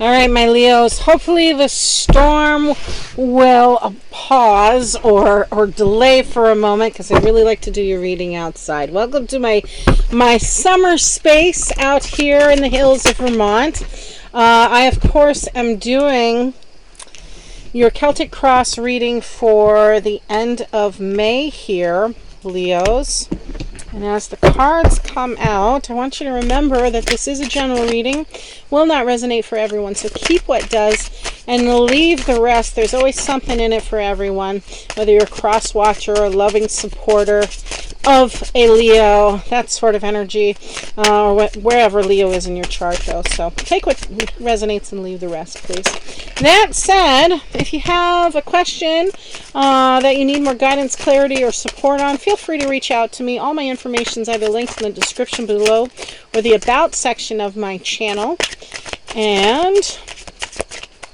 All right, my Leos, hopefully the storm will pause or delay for a moment because I really like to do your reading outside. Welcome to my summer space out here in the hills of Vermont. I, of course, am doing your Celtic Cross reading for the end of May here, Leos. And as the cards come out, I want you to remember that this is a general reading, will not resonate for everyone. So keep what does and leave the rest. There's always something in it for everyone, whether you're a cross watcher or a loving supporter of a Leo, that sort of energy, or wherever Leo is in your chart, though. So take what resonates and leave the rest, please. That said, if you have a question that you need more guidance, clarity, or support on, feel free to reach out to me. All my information is either linked in the description below or the About section of my channel. And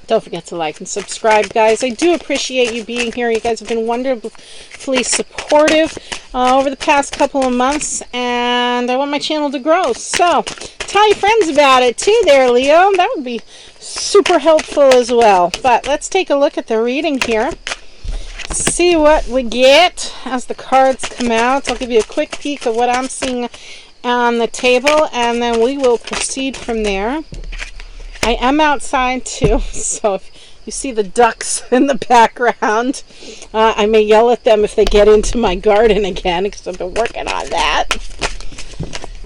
don't forget to like and subscribe, guys. I do appreciate you being here. You guys have been wonderfully supportive over the past couple of months, and I want my channel to grow. So tell your friends about it too there, Leo. That would be super helpful as well. But let's take a look at the reading here. See what we get as the cards come out. I'll give you a quick peek of what I'm seeing on the table, and then we will proceed from there. I am outside too, so if you see the ducks in the background, I may yell at them if they get into my garden again, because I've been working on that.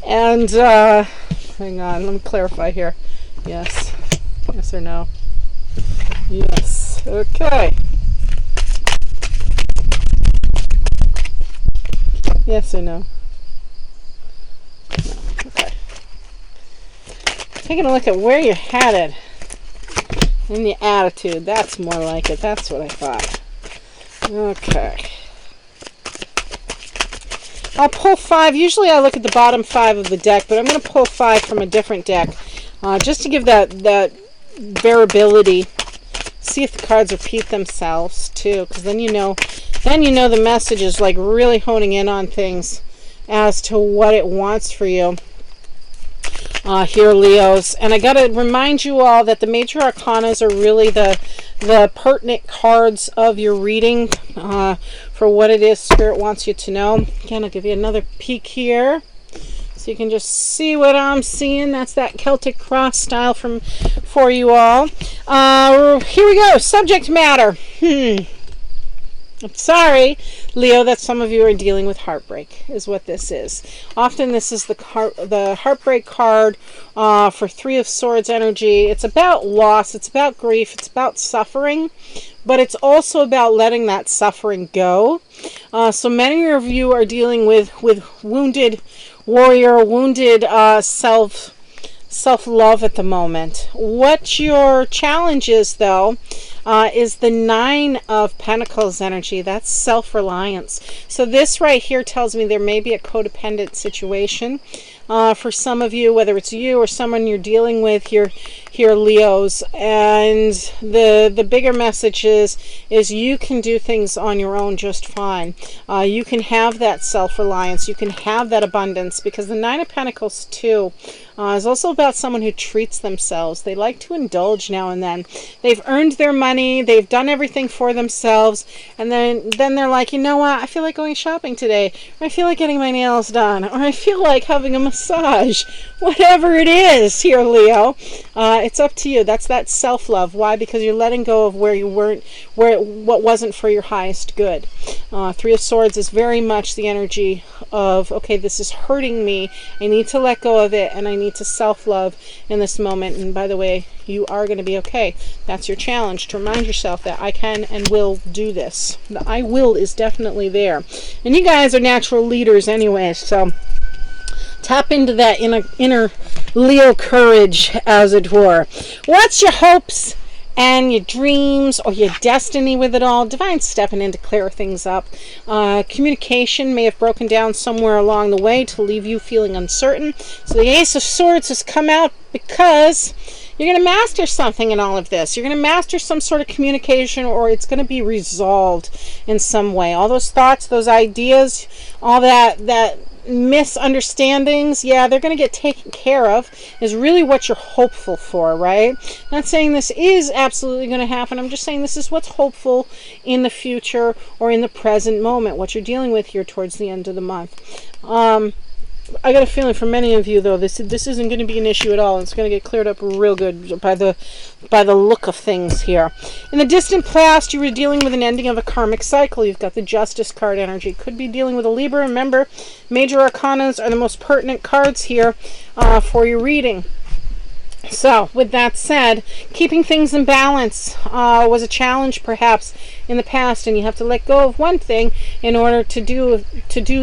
And, hang on, let me clarify here. Yes. Yes or no? Yes. Okay. Yes or no? No. Okay. Taking a look at where you're headed and your attitude. That's more like it. That's what I thought. Okay. I'll pull 5. Usually I look at the bottom 5 of the deck, but I'm going to pull 5 from a different deck just to give that variability. See if the cards repeat themselves too, because then you know the message is like really honing in on things as to what it wants for you. Here, Leos, and I got to remind you all that the major arcanas are really the pertinent cards of your reading for what it is Spirit wants you to know. Again, I'll give you another peek here so you can just see what I'm seeing. That's that Celtic Cross style for you all. Here we go. Subject matter. I'm sorry, Leo, that some of you are dealing with heartbreak, is what this is. Often this is the heartbreak card for 3 of Swords energy. It's about loss, it's about grief, it's about suffering, but it's also about letting that suffering go. So many of you are dealing with wounded warrior, wounded self-love at the moment. What your challenge is, though, is the 9 of Pentacles energy. That's self-reliance. So this right here tells me there may be a codependent situation for some of you, whether it's you or someone you're dealing with here, Leos. And the bigger message is you can do things on your own just fine. You can have that self-reliance. You can have that abundance, because the 9 of Pentacles too is also about someone who treats themselves. They like to indulge now and then. They've earned their money. They've done everything for themselves. And then they're like, you know what? I feel like going shopping today. Or I feel like getting my nails done. Or I feel like having a massage. Whatever it is here, Leo. It's up to you. That's that self-love. Why? Because you're letting go of where you weren't, what wasn't for your highest good. 3 of Swords is very much the energy of, okay, this is hurting me. I need to let go of it, and I need to self-love in this moment. And by the way, you are going to be okay. That's your challenge, to remind yourself that I can and will do this. The I will is definitely there. And you guys are natural leaders anyway, so tap into that inner Leo courage, as it were. What's your hopes and your dreams or your destiny with it all? Divine stepping in to clear things up. Communication may have broken down somewhere along the way to leave you feeling uncertain. So the Ace of Swords has come out because you're going to master something in all of this. You're going to master some sort of communication, or it's going to be resolved in some way. All those thoughts, those ideas, all that misunderstandings, yeah, they're going to get taken care of, is really what you're hopeful for, right? Not saying this is absolutely going to happen. I'm just saying this is what's hopeful in the future or in the present moment, what you're dealing with here towards the end of the month. I got a feeling for many of you, though, this isn't going to be an issue at all. It's going to get cleared up real good by the look of things here. In the distant past, you were dealing with an ending of a karmic cycle. You've got the Justice card energy. Could be dealing with a Libra. Remember, major arcanas are the most pertinent cards here for your reading. So, with that said, keeping things in balance was a challenge perhaps in the past, and you have to let go of one thing in order to do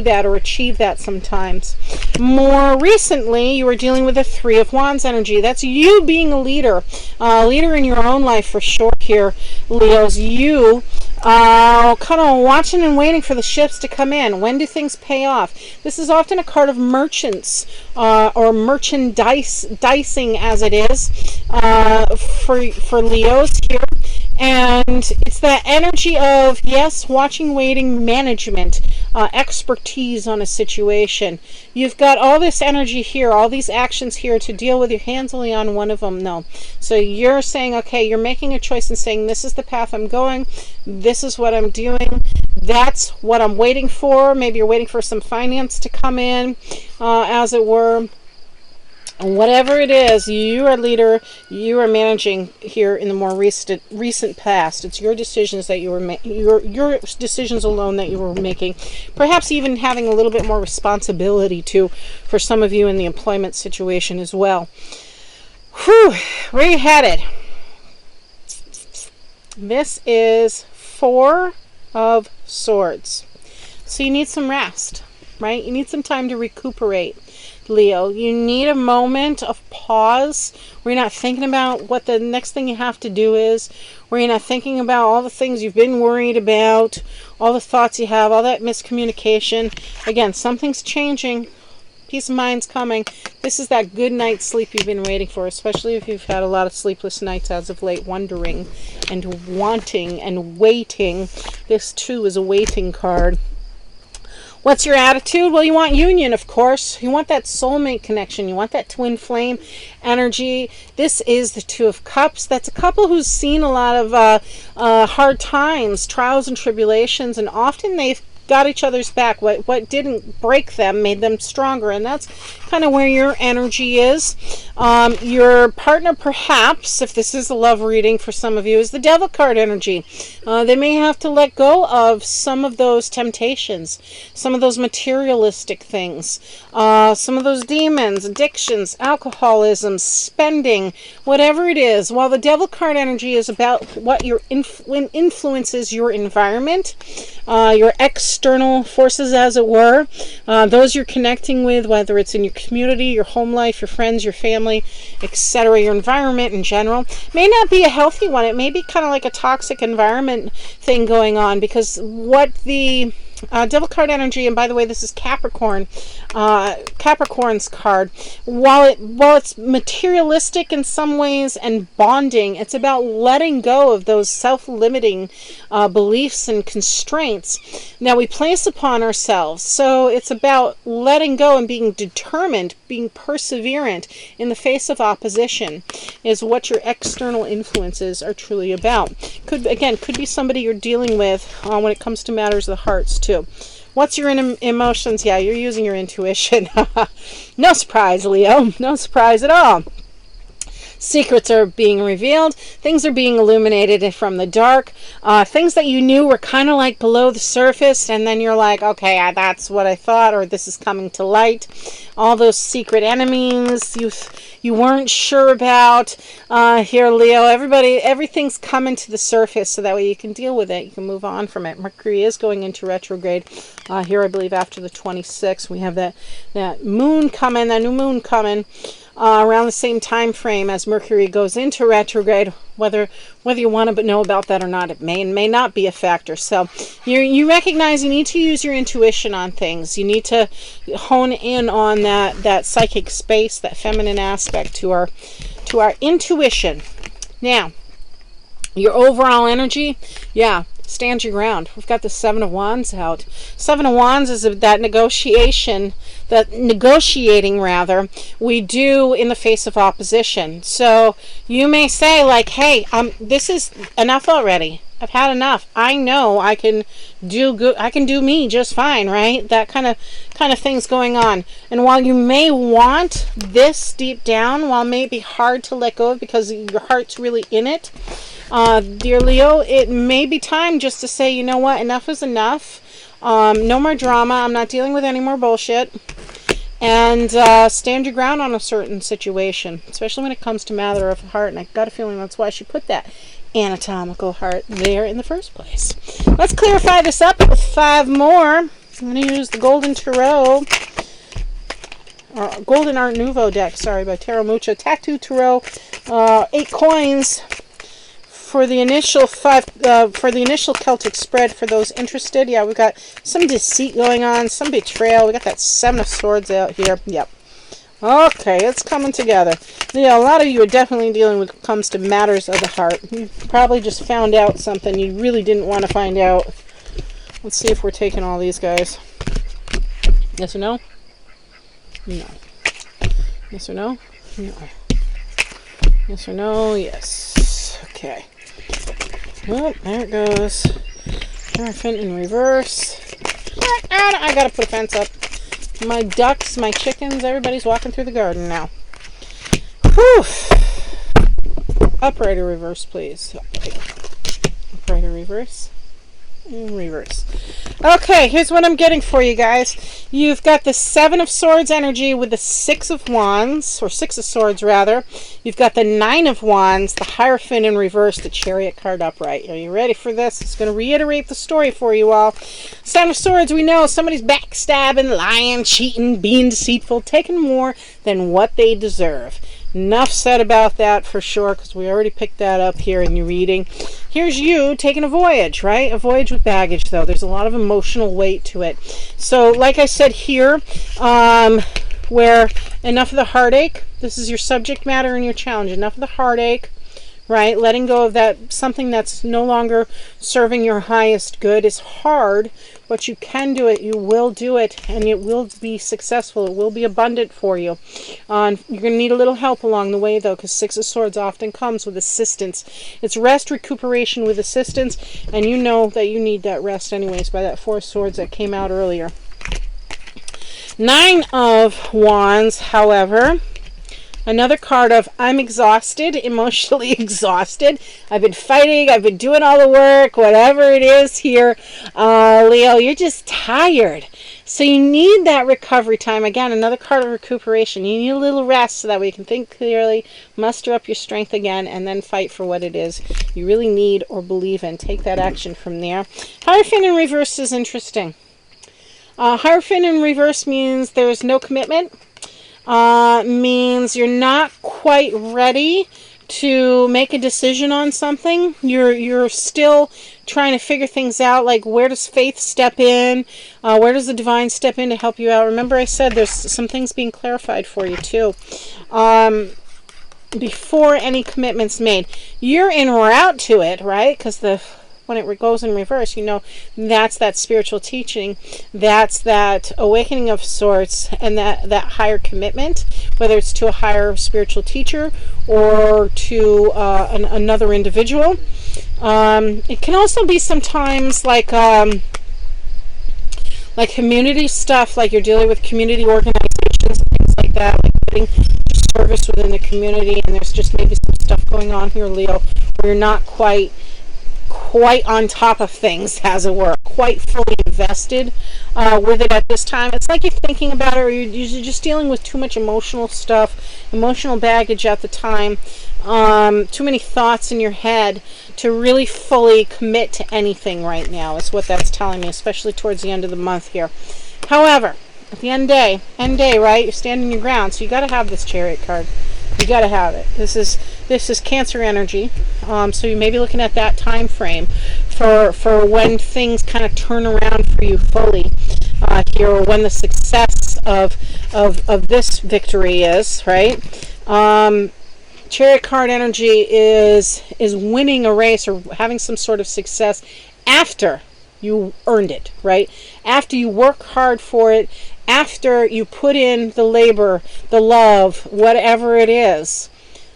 that or achieve that sometimes. More recently, you were dealing with the Three of Wands energy. That's you being a leader in your own life for sure here, Leos. You kind of watching and waiting for the shifts to come in. When do things pay off? This is often a card of merchants or merchandising, as it is for Leos here. And it's that energy of, yes, watching, waiting, management, expertise on a situation. You've got all this energy here, all these actions here to deal with. Your hands only on one of them. No. So you're saying, okay, you're making a choice and saying, this is the path I'm going. This is what I'm doing. That's what I'm waiting for. Maybe you're waiting for some finance to come in, as it were. Whatever it is, you are a leader, you are managing here in the more recent past. It's your decisions that you were your decisions alone that you were making. Perhaps even having a little bit more responsibility too for some of you in the employment situation as well. Whew, where are you headed? This is Four of Swords. So you need some rest, right? You need some time to recuperate. Leo, you need a moment of pause where you're not thinking about what the next thing you have to do is, where you're not thinking about all the things you've been worried about, all the thoughts you have, all that miscommunication. Again, something's changing. Peace of mind's coming. This is that good night's sleep you've been waiting for, especially if you've had a lot of sleepless nights as of late, wondering and wanting and waiting. This too is a waiting card. What's your attitude? Well, you want union, of course. You want that soulmate connection. You want that twin flame energy. This is the Two of Cups. That's a couple who's seen a lot of hard times, trials and tribulations, and often they've got each other's back. What didn't break them made them stronger, and that's kind of where your energy is. Your partner, perhaps, if this is a love reading for some of you, is the Devil card energy. They may have to let go of some of those temptations, some of those materialistic things, some of those demons, addictions, alcoholism, spending, whatever it is. While the Devil card energy is about what your influences your environment, your external forces, as it were, those you're connecting with, whether it's in your community, your home life, your friends, your family, etc., your environment in general, may not be a healthy one. It may be kind of like a toxic environment thing going on, because what the Devil card energy, and by the way, this is Capricorn's card. While it's materialistic in some ways and bonding, it's about letting go of those self-limiting beliefs and constraints that we place upon ourselves. So it's about letting go and being determined, being perseverant in the face of opposition, is what your external influences are truly about. Could be somebody you're dealing with when it comes to matters of the hearts too. What's your emotions? Yeah, you're using your intuition. No surprise, Leo. No surprise at all. Secrets are being revealed. Things are being illuminated from the dark. Things that you knew were kind of like below the surface, and then you're like, okay, that's what I thought, or this is coming to light. All those secret enemies you weren't sure about. Here, Leo, everything's coming to the surface, so that way you can deal with it. You can move on from it. Mercury is going into retrograde here, I believe, after the 26th. We have that moon coming, that new moon coming. Around the same time frame as Mercury goes into retrograde. Whether you want to know about that or not, it may and may not be a factor. So you recognize you need to use your intuition on things. You need to hone in on that psychic space, that feminine aspect to our intuition. Now, your overall energy, stand your ground. We've got the Seven of Wands out. Seven of Wands is that negotiation the negotiating rather, we do in the face of opposition. So you may say like, hey, this is enough already. I've had enough. I know I can do good. I can do me just fine, right? That kind of things going on. And while you may want this deep down, while it may be hard to let go of because your heart's really in it, dear Leo, it may be time just to say, you know what, enough is enough. No more drama. I'm not dealing with any more bullshit. And stand your ground on a certain situation, especially when it comes to matter of heart. And I got a feeling that's why she put that anatomical heart there in the first place. Let's clarify this up with 5 more. I'm going to use the Golden Tarot, Golden Art Nouveau deck, by Tarot Mucha. Tattoo Tarot, 8 coins for the initial Celtic spread for those interested. Yeah, we've got some deceit going on, some betrayal. We got that 7 of Swords out here. Yep. Okay, it's coming together. Yeah, a lot of you are definitely dealing with when it comes to matters of the heart. You probably just found out something you really didn't want to find out. Let's see if we're taking all these guys. Yes or no? No. Yes or no? No. Yes or no? Yes. Okay. Oh, there it goes. Hierophant in reverse. I gotta put a fence up. My ducks, my chickens, everybody's walking through the garden now. Whew. Upright or reverse, please. Upright or reverse. Reverse. Okay, here's what I'm getting for you guys. You've got the 7 of Swords energy with the 6 of Wands, or 6 of Swords rather. You've got the 9 of Wands, the Hierophant in reverse, the Chariot card upright. Are you ready for this? It's going to reiterate the story for you all. 7 of Swords, we know somebody's backstabbing, lying, cheating, being deceitful, taking more than what they deserve. Enough said about that for sure, because we already picked that up here in your reading. Here's you taking a voyage, right? A voyage with baggage, though. There's a lot of emotional weight to it. So, like I said here, where enough of the heartache, this is your subject matter and your challenge. Enough of the heartache, right? Letting go of that, something that's no longer serving your highest good is hard, but you can do it, you will do it, and it will be successful. It will be abundant for you. You're going to need a little help along the way, though, because 6 of Swords often comes with assistance. It's rest, recuperation with assistance, and you know that you need that rest anyways by that 4 of Swords that came out earlier. 9 of Wands, however, another card of I'm exhausted, emotionally exhausted. I've been fighting, I've been doing all the work, whatever it is here. Leo, you're just tired. So you need that recovery time. Again, another card of recuperation. You need a little rest so that way you can think clearly, muster up your strength again, and then fight for what it is you really need or believe in. Take that action from there. Hierophant in reverse is interesting. Hierophant in reverse means there's no commitment. Means you're not quite ready to make a decision on something. You're still trying to figure things out, like where does faith step in? Where does the divine step in to help you out? Remember I said there's some things being clarified for you too. Before any commitment's made. You're en route to it, right? Because when it goes in reverse, you know, that's that spiritual teaching, that's that awakening of sorts, and that higher commitment, whether it's to a higher spiritual teacher or to another individual. It can also be sometimes like community stuff, like you're dealing with community organizations and things like that, like putting service within the community, and there's just maybe some stuff going on here, Leo, where you're not quite on top of things, as it were, quite fully invested with it at this time. It's like you're thinking about it, or you're just dealing with too much emotional stuff, emotional baggage at the time, too many thoughts in your head to really fully commit to anything right now, is what that's telling me, especially towards the end of the month here. However, at the end day, right, you're standing your ground, so you got to have this Chariot card. You got to have it. This is Cancer energy, so you may be looking at that time frame for when things kind of turn around for you fully here, or when the success of this victory is, right? Chariot card energy is winning a race or having some sort of success after you earned it, right? After you work hard for it, after you put in the labor, the love, whatever it is,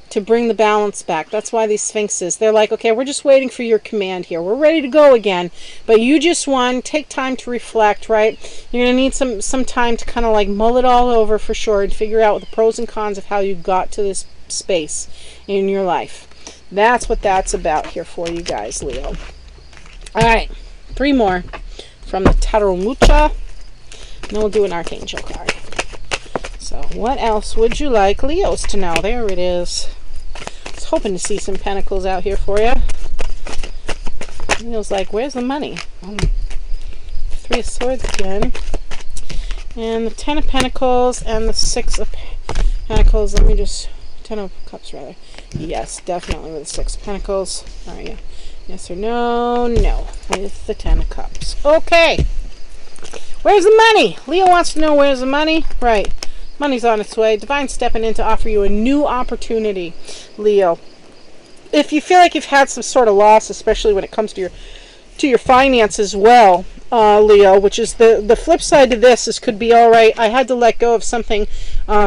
to bring the balance back. That's why these sphinxes, they're like, okay, we're just waiting for your command here. We're ready to go again, but you just won. Take time to reflect, right? You're going to need some time to kind of like mull it all over for sure and figure out the pros and cons of how you got to this space in your life. That's what that's about here for you guys, Leo. All right, 3 more from the Tarot Mucha. Then we'll do an Archangel card. So what else would you like Leos to know? There it is. I was hoping to see some pentacles out here for you. Leo's like, where's the money? 3 of Swords again. And the 10 of Pentacles and the 6 of Pentacles. Let me just... 10 of Cups, rather. Yes, definitely with the 6 of Pentacles. All right, yeah. Yes or no? No. With the 10 of Cups. Okay. Where's the money? Leo wants to know where's the money. Right. Money's on its way. Divine stepping in to offer you a new opportunity, Leo. If you feel like you've had some sort of loss, especially when it comes to your finances, well, Leo, which is the flip side to this, is could be all right. I had to let go of something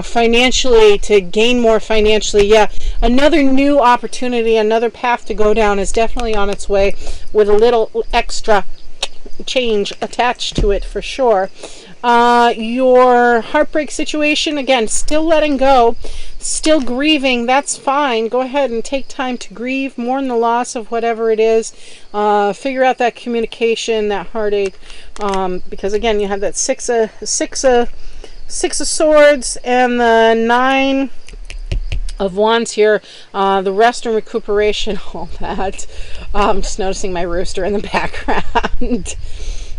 financially to gain more financially. Yeah, another new opportunity, another path to go down is definitely on its way with a little extra change attached to it for sure. Your heartbreak situation, again, still letting go, still grieving. That's fine. Go ahead and take time to grieve, mourn the loss of whatever it is. Figure out that communication, that heartache, because again, you have that six of Swords and the 9 of Wands here, the rest and recuperation, all that. Just noticing my rooster in the background.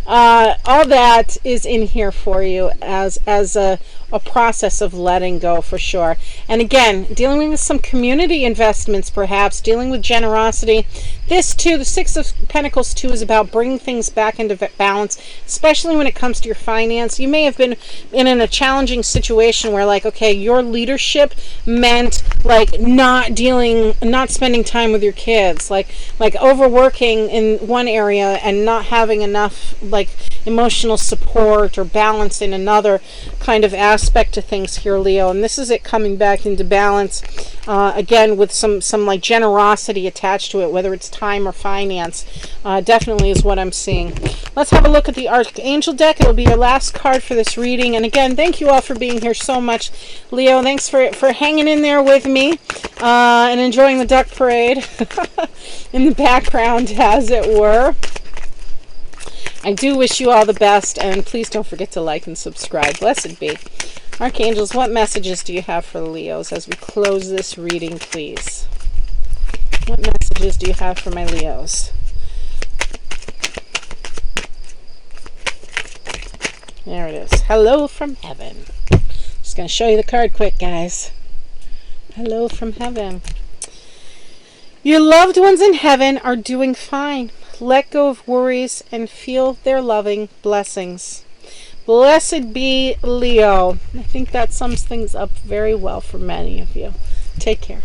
All that is in here for you as a process of letting go for sure. And again, dealing with some community investments, perhaps dealing with generosity. This too, the 6 of Pentacles too, is about bringing things back into balance, especially when it comes to your finance. You may have been in a challenging situation where, like, okay, your leadership meant like not spending time with your kids, like overworking in one area and not having enough like emotional support or balance in another kind of aspect to things here, Leo. And this is it coming back into balance, again, with some like generosity attached to it, whether it's time or finance. Definitely is what I'm seeing. Let's have a look at the Archangel deck. It'll be your last card for this reading. And again, thank you all for being here so much, Leo. Thanks for hanging in there with me and enjoying the duck parade in the background, as it were. I do wish you all the best, and please don't forget to like and subscribe. Blessed be. Archangels, what messages do you have for the Leos as we close this reading, please? What messages do you have for my Leos? There it is. Hello from heaven. Just going to show you the card quick, guys. Hello from heaven. Your loved ones in heaven are doing fine. Let go of worries and feel their loving blessings. Blessed be, Leo. I think that sums things up very well for many of you. Take care.